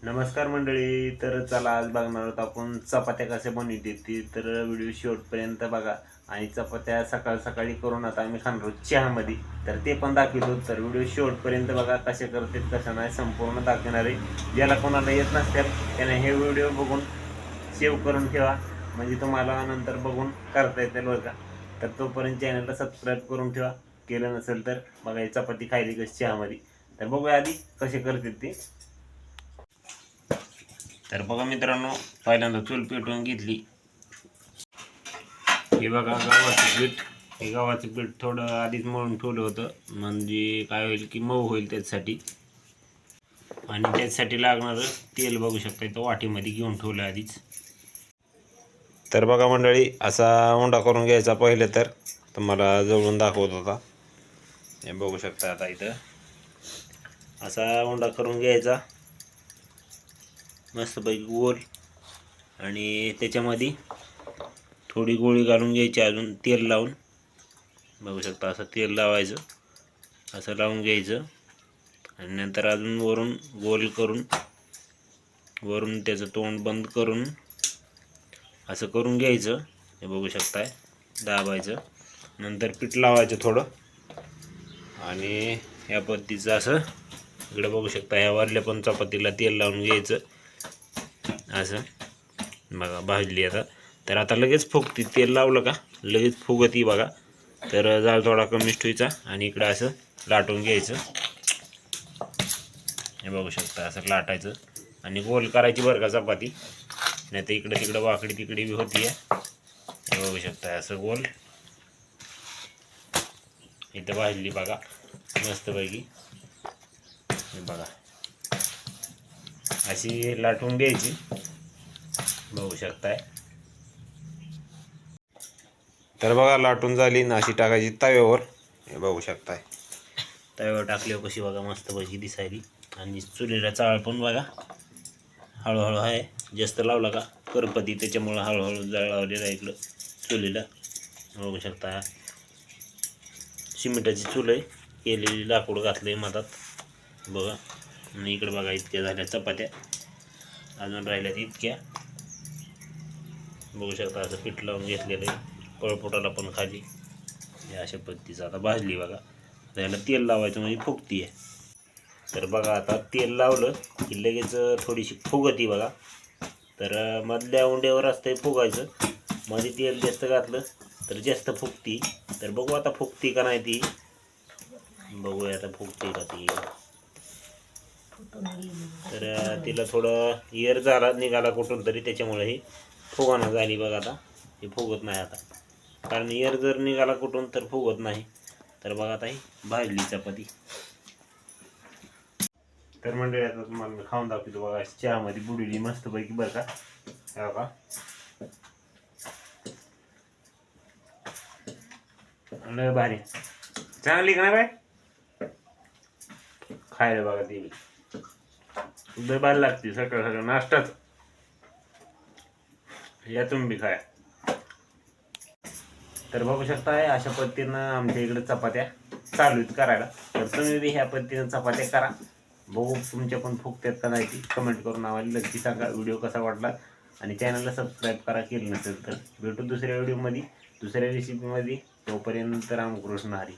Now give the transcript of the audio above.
नमस्कार मंडळी. तर चला आज बघणार आहोत आपण चपात्या कशा बनवते ती. तर व्हिडिओ शेवटपर्यंत बघा. आणि चपात्या सकाळ सकाळी करून आता आम्ही खाणार आहोत चहामध्ये. तर ते पण दाखवतो. तर व्हिडिओ शेवटपर्यंत बघा, कसे करते कशा नाही संपूर्ण दाखवणार आहे. ज्याला कोणाला येत नसतील त्याने हे व्हिडिओ बघून सेव्ह करून ठेवा, म्हणजे तुम्हाला नंतर बघून करता येतील बरं का. तर तोपर्यंत चॅनलला सबस्क्राईब करून ठेवा, केलं नसेल तर. बघा ही चपाती खायली कशी चहामध्ये. तर बघूया आधी कसे करते ते. तर बघा मित्रांनो, पहिल्यांदा चूल पेटवून घेतली. हे बघा गव्हाचं पीठ. हे गव्हाचं पीठ थोडं आधीच मळून ठेवलं होतं, म्हणजे काय होईल की मऊ होईल त्याच्यासाठी. आणि त्याच्यासाठी लागणारं तेल बघू शकता, इथं वाटीमध्ये घेऊन ठेवलं आधीच. तर बघा मंडळी, असा उंडा करून घ्यायचा. पहिले तर तुम्हाला जवळून दाखवत होता, हे बघू शकता. आता इथं असा उंडा करून घ्यायचा मस्तपैकी गोल. आणि त्याच्यामध्ये थोडी गोळी घालून घ्यायची, अजून तेल लावून. बघू शकता असं तेल लावायचं, असं लावून घ्यायचं. आणि नंतर अजून वरून गोल करून, वरून त्याचं तोंड बंद करून असं करून घ्यायचं. हे बघू शकताय, दाबायचं. नंतर पीठ लावायचं थोडं. आणि या पद्धतीचं असं इकडे बघू शकता, ह्या वरल्या पण चपातीला तेल लावून घ्यायचं असं. बघा भाजली आता. तर आता लगेच फुगती, तेल लावलं का लगेच फुगती बघा. तर जाळ थोडा कमी ठेवायचा आणि इकडं असं लाटून घ्यायचं. हे बघू शकता, असं लाटायचं आणि गोल करायची बरं का चपाती, नाही तर इकडं तिकडं वाकडी तिकडी बी होती. हे बघू शकता असं गोल. इथं भाजली बघा मस्तपैकी. हे बघा अशी लाटून घ्यायची, बघू शकताय. तर बघा लाटून झाली ना, अशी टाकायची तव्यावर. हे बघू शकताय, तव्यावर टाकल्यावर कशी बघा मस्तपैकी दिसायली. आणि चुलीला चाळ पण बघा हळूहळू आहे, जास्त लावला का करपती, त्याच्यामुळं हळूहळू जाळ लावलेला आहे इकडं चुलीला. बघू शकता सिमेंटाची चूल आहे, केलेली लाकूड घातलं आहे मधात बघा. आणि इकडं बघा इतक्या झाल्या चपात्या, अजून राहिल्यात इतक्या. बघू शकता असं पीठ लावून घेतलेलं आहे, पळपोटाला पण खाली. हे अशा पद्धतीचं आता भाजली बघा. त्याला तेल लावायचं म्हणजे फुगती आहे. तर बघा आता तेल लावलं की लगेच थोडीशी फुगती बघा. तर मधल्या उंड्यावर असतं फुगायचं, मध्ये तेल जास्त घातलं तर जास्त फुगती. तर बघू आता फुगती का नाही ती, बघूया आता फुगती का ती. तर तिला थोडं एअर झाला निघाला कुठून तरी, त्याच्यामुळे ही फुगाना झाली बघा. आता ही फुगत नाही आता, कारण एअर जर निघाला कुठून तर फुगत नाही. तर बघा आता ही भाजली चपाती. तर मंडळी आता तुम्हाला मी खाऊन दाखवतो बघा. चहामध्ये बुडवली मस्तपैकी बरं का. हे बघा लय भारी, चांगली का नाही बाय खायला बघा. ती लय भारी लागते सकाळ सकाळ नाश्त्यात. या तुम्ही बी खाया. तर बघू शकता अशा पद्धतीनं आमच्या इकडे चपात्या चालू आहेत करायला. तर तुम्ही बी ह्या पद्धतीनं चपात्या करा, बघू तुमच्या पण फुगतात का नाही ती कमेंट करून आम्हाला नक्की सांगा. व्हिडिओ कसा वाटला आणि चॅनलला सबस्क्राईब करा केलं नसेल तर. भेटू दुसऱ्या व्हिडिओमध्ये दुसऱ्या रेसिपीमध्ये. तोपर्यंत रामकृष्ण हरी.